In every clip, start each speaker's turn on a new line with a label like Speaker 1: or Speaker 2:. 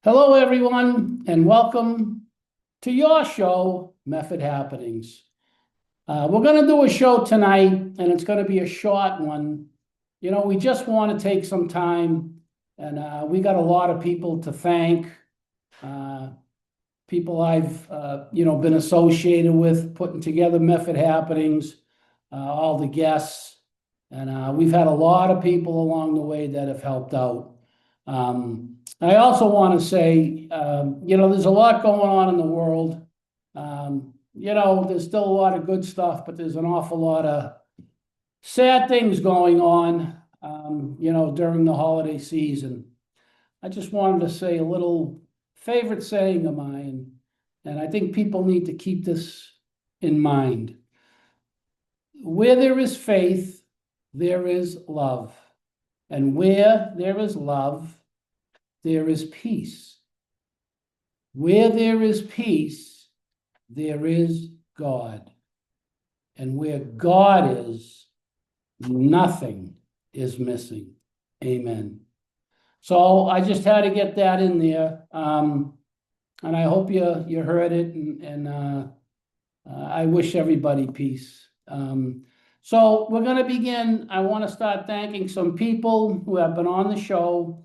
Speaker 1: Hello, everyone, and welcome to your show, Method Happenings. We're going to do a show tonight, and it's going to be a short one. We just want to take some time, and we got a lot of people to thank. People I've, been associated with putting together Method Happenings, all the guests, and we've had a lot of people along the way that have helped out. I also want to say, there's a lot going on in the world. There's still a lot of good stuff, but there's an awful lot of sad things going on, during the holiday season. I just wanted to say a little favorite saying of mine, and I think people need to keep this in mind. Where there is faith, there is love. And where there is love, there is peace. Where there is peace, there is God. And where God is, nothing is missing. Amen. So I just had to get that in there. And I hope you heard it, and I wish everybody peace. So we're going to begin. I want to start thanking some people who have been on the show.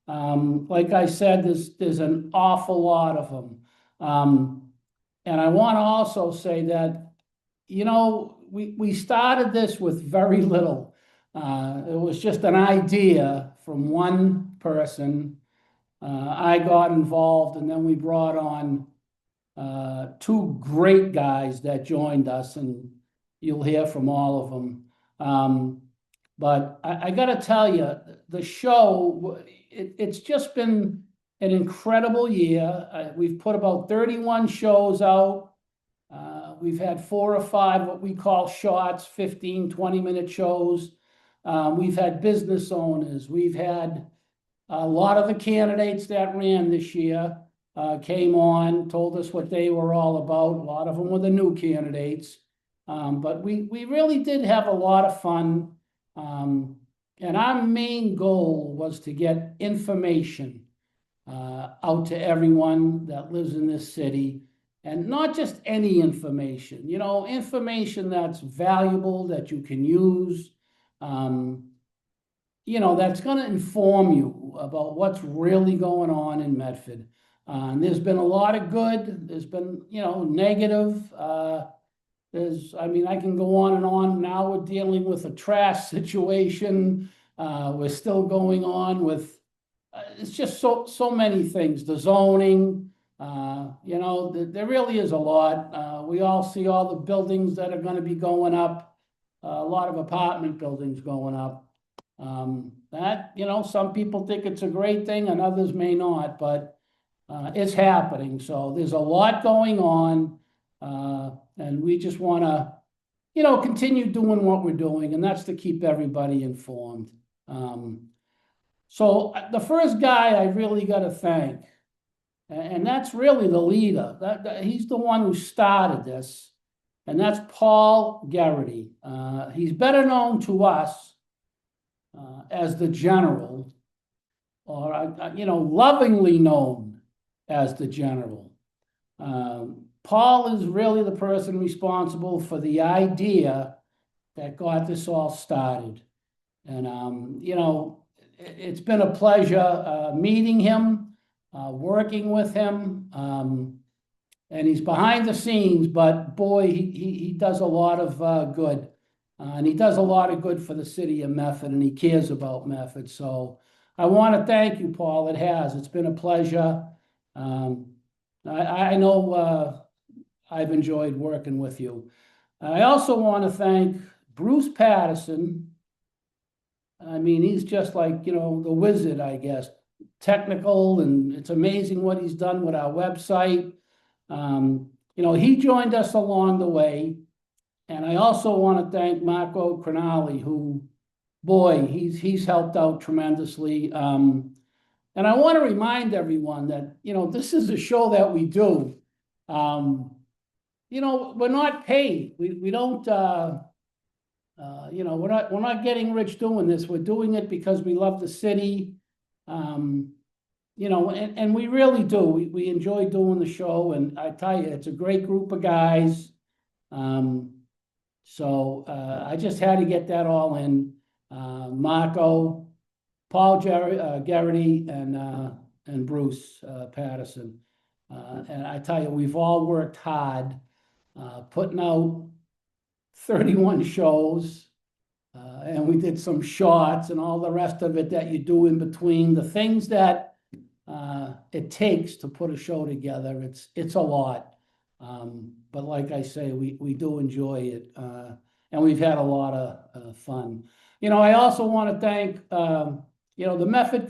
Speaker 1: Like I said, there's an awful lot of them. And I want to also say that, we started this with very little. It was just an idea from one person. I got involved, and then we brought on two great guys that joined us, and you'll hear from all of them. But I got to tell you, the show, it's just been an incredible year. We've put about 31 shows out. We've had 4 or 5 what we call shots, 15, 20-minute shows. We've had business owners. We've had a lot of the candidates that ran this year came on, told us what they were all about. A lot of them were the new candidates. But we really did have a lot of fun. And our main goal was to get information out to everyone that lives in this city, and not just any information, information that's valuable, that you can use, that's going to inform you about what's really going on in Medford. And there's been a lot of good, there's been, negative. I can go on and on. Now we're dealing with a trash situation. We're still going on with, it's just so many things. The zoning, there really is a lot. We all see all the buildings that are going to be going up, a lot of apartment buildings going up. Some people think it's a great thing and others may not, but it's happening. So there's a lot going on. And we just want to, continue doing what we're doing, and that's to keep everybody informed. So the first guy I really got to thank, and that's really the leader. He's the one who started this, and that's Paul Garrity. He's better known to us as the General, or lovingly known as the General. Paul is really the person responsible for the idea that got this all started. And, it's been a pleasure meeting him, working with him. And he's behind the scenes, but boy, he does a lot of good. And he does a lot of good for the city of Medford, and he cares about Medford. So I want to thank you, Paul. It's been a pleasure. I know I've enjoyed working with you. I also want to thank Bruce Patterson. He's just like, the wizard, I guess. Technical, and it's amazing what he's done with our website. He joined us along the way. And I also want to thank Marco Cronali, who, boy, he's helped out tremendously. And I want to remind everyone that, this is a show that we do. We're not paid. We don't, we're not getting rich doing this. We're doing it because we love the city. and we really do. We enjoy doing the show, and I tell you, it's a great group of guys. So I just had to get that all in. Marco, Paul Garrity, and Bruce Patterson. And I tell you, we've all worked hard putting out 31 shows. And we did some shots and all the rest of it that you do in between. The things that it takes to put a show together, it's a lot. But like I say, we do enjoy it. And we've had a lot of fun. I also want to thank, the Medford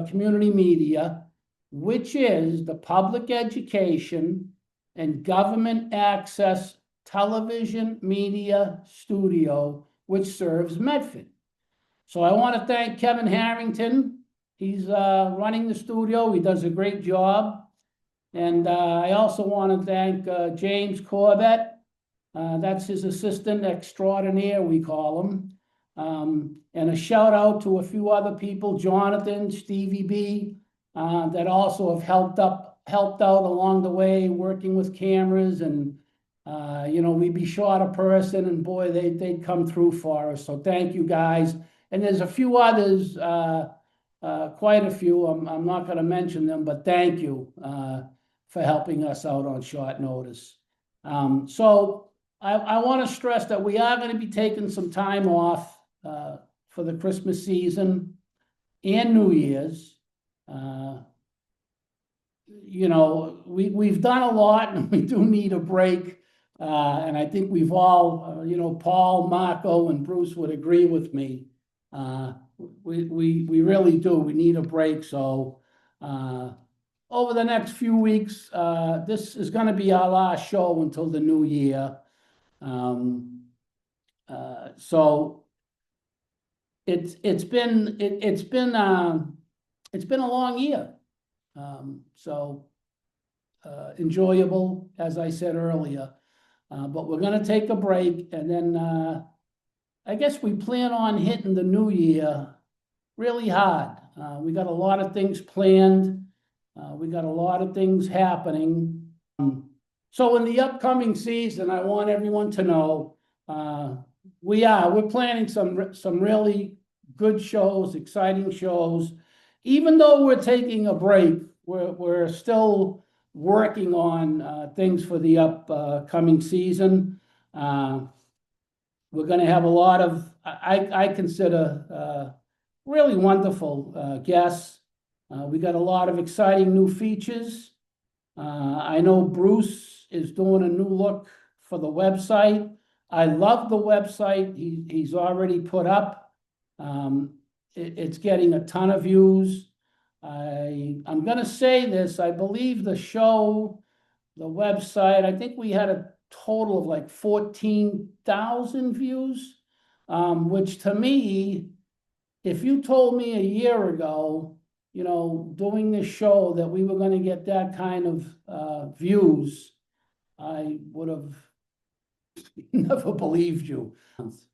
Speaker 1: Community Media, which is the public education and government access television media studio, which serves Medford. So I want to thank Kevin Harrington. He's running the studio. He does a great job. And I also want to thank James Corbett. That's his assistant extraordinaire, we call him. And a shout out to a few other people, Jonathan, Stevie B, that also have helped out along the way, working with cameras. And we'd be short a person, and boy, they'd come through for us. So thank you guys. And there's a few others, quite a few. I'm not going to mention them, but thank you for helping us out on short notice. So I want to stress that we are going to be taking some time off for the Christmas season and New Year's. We've done a lot, and we do need a break. And I think we've all, Paul, Marco, and Bruce would agree with me. We really do. We need a break. So over the next few weeks, this is going to be our last show until the new year. So it's been a long year. Enjoyable, as I said earlier. But we're going to take a break, and then I guess we plan on hitting the new year really hard. We got a lot of things planned. We got a lot of things happening. So in the upcoming season, I want everyone to know we're planning some really good shows, exciting shows. Even though we're taking a break, we're still working on things for the upcoming season. We're going to have a lot of, I consider, really wonderful guests. We got a lot of exciting new features. I know Bruce is doing a new look for the website. I love the website he's already put up. It's getting a ton of views. I'm going to say this. I believe the website, I think we had a total of like 14,000 views, which to me, if you told me a year ago, doing this show that we were going to get that kind of views, I would have never believed you.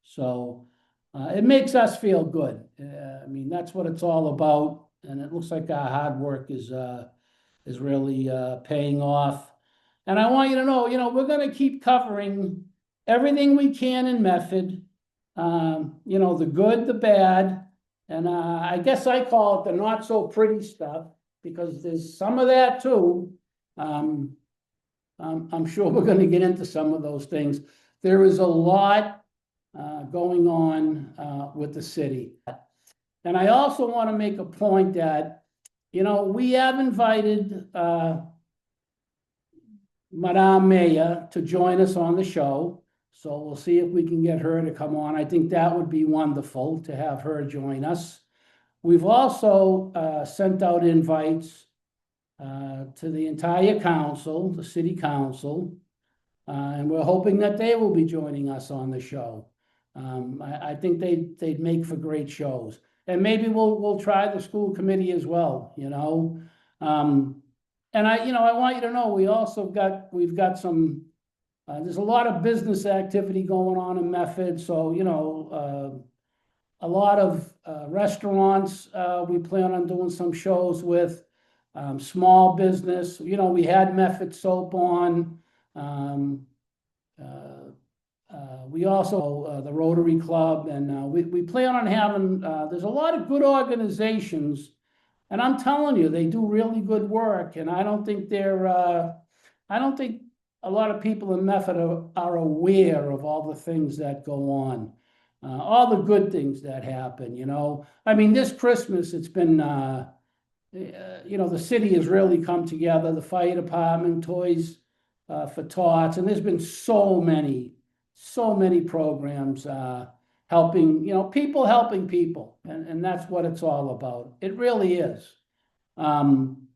Speaker 1: So it makes us feel good. I mean, that's what it's all about. And it looks like our hard work is really paying off. And I want you to know, we're going to keep covering everything we can in Medford, the good, the bad, and I guess I call it the not so pretty stuff, because there's some of that too. I'm sure we're going to get into some of those things. There is a lot going on with the city. And I also want to make a point that, we have invited Madame Mayor to join us on the show. So we'll see if we can get her to come on. I think that would be wonderful to have her join us. We've also sent out invites to the entire council, the city council, and we're hoping that they will be joining us on the show. I think they'd make for great shows. And maybe we'll try the school committee as well, And I want you to know, we've got some, there's a lot of business activity going on in Medford. So, a lot of restaurants we plan on doing some shows with. small business. We had Medford Soap on. Um, uh, we also the Rotary Club, and we plan on having. There's a lot of good organizations, and I'm telling you, they do really good work. And I don't think they're. I don't think a lot of people in Medford are aware of all the things that go on, all the good things that happen. I mean, this Christmas it's been. The city has really come together. The fire department, Toys for Tots, and there's been so many programs helping, people helping people, and that's what it's all about. It really is. Um,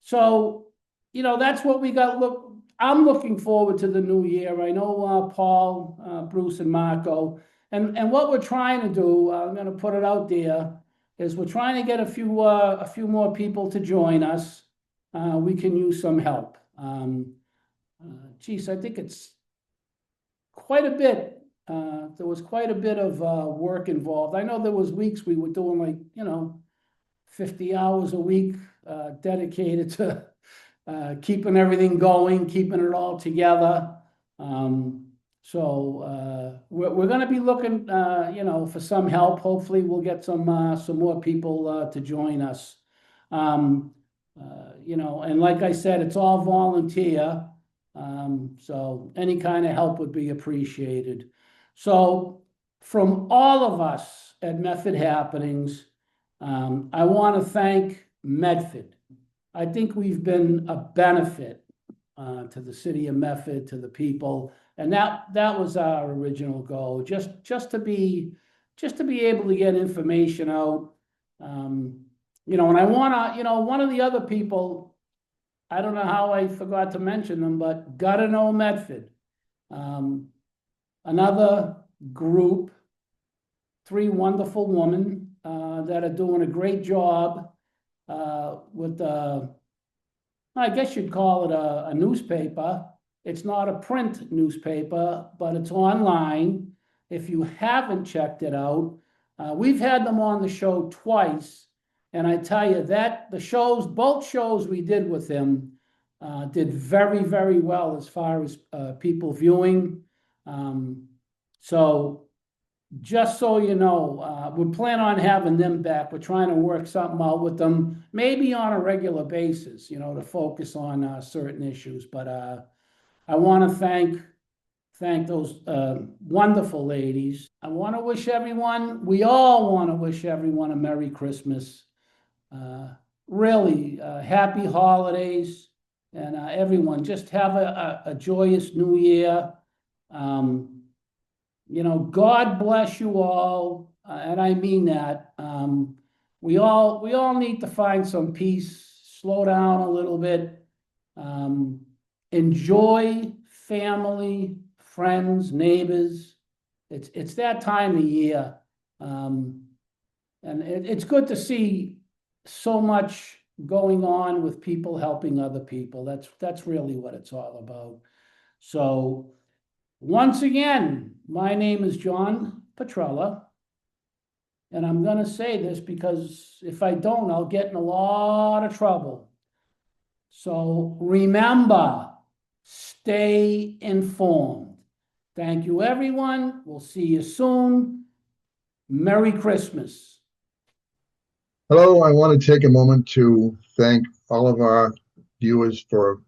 Speaker 1: so, that's what we got. Look, I'm looking forward to the new year. I know Paul, Bruce, and Marco, and what we're trying to do. I'm going to put it out there is we're trying to get a few more people to join us. We can use some help. Geez, I think it's quite a bit. There was quite a bit of work involved. I know there was weeks we were doing like 50 hours a week dedicated to keeping everything going, keeping it all together. So we're going to be looking, for some help. Hopefully, we'll get some more people to join us. And like I said, it's all volunteer. So any kind of help would be appreciated. So from all of us at Medford Happenings, I want to thank Medford. I think we've been a benefit to the city of Medford, to the people, and that was our original goal. Just to be able to get information out. And I want to, one of the other people, I don't know how I forgot to mention them, but Gotta Know Medford. Another group, three wonderful women that are doing a great job with I guess you'd call it a newspaper. It's not a print newspaper, but it's online. If you haven't checked it out, we've had them on the show twice. And I tell you that both shows we did with them did very, very well as far as people viewing. So just so you know, we plan on having them back. We're trying to work something out with them, maybe on a regular basis, to focus on certain issues. But I want to thank those wonderful ladies. We all want to wish everyone a Merry Christmas. Really happy holidays, and everyone just have a joyous new year. God bless you all, and I mean that. We all need to find some peace, slow down a little bit, enjoy family, friends, neighbors. It's that time of year, and it's good to see so much going on with people helping other people. That's really what it's all about. So once again, my name is John Petrella, and I'm going to say this because if I don't, I'll get in a lot of trouble. So remember, stay informed. Thank you, everyone. We'll see you soon. Merry Christmas.
Speaker 2: Hello, I want to take a moment to thank all of our viewers for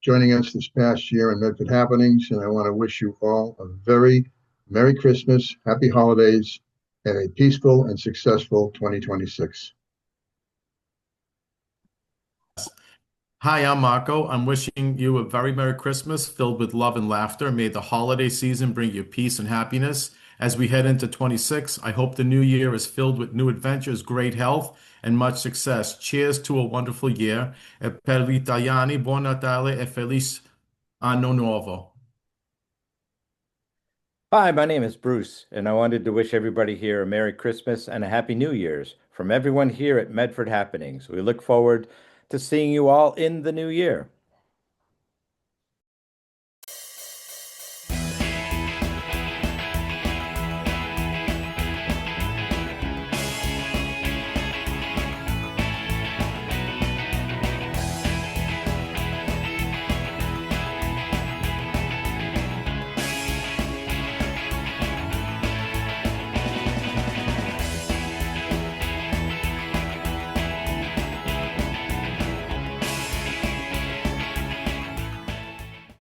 Speaker 2: joining us this past year in Medford Happenings, and I want to wish you all a very Merry Christmas, Happy Holidays, and a peaceful and successful 2026.
Speaker 3: Hi, I'm Marco. I'm wishing you a very Merry Christmas filled with love and laughter. May the holiday season bring you peace and happiness. As we head into 26, I hope the new year is filled with new adventures, great health, and much success. Cheers to a wonderful year. E per gli italiani, buon Natale e feliz anno nuovo.
Speaker 4: Hi, my name is Bruce, and I wanted to wish everybody here a Merry Christmas and a Happy New Year's from everyone here at Medford Happenings. We look forward to seeing you all in the new year.